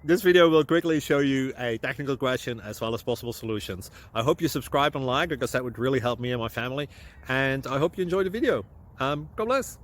This video will quickly show you a technical question as well as possible solutions. I hope you subscribe and like, because that would really help me and my family. And I hope you enjoy the video. God bless.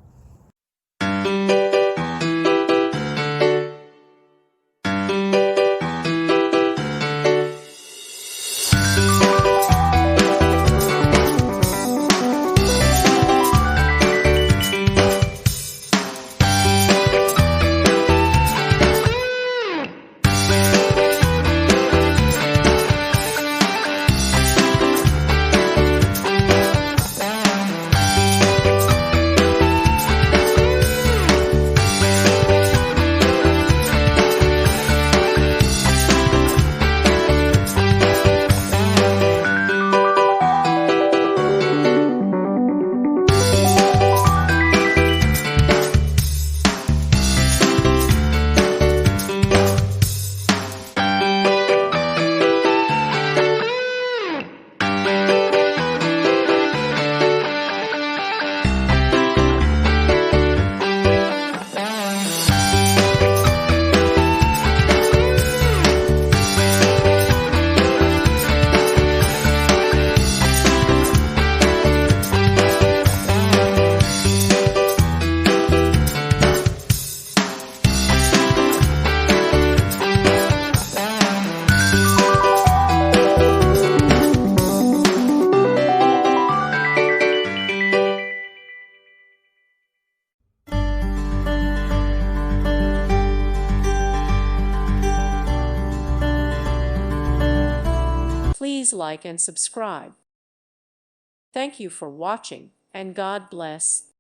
Please like and subscribe. Thank you for watching, and God bless.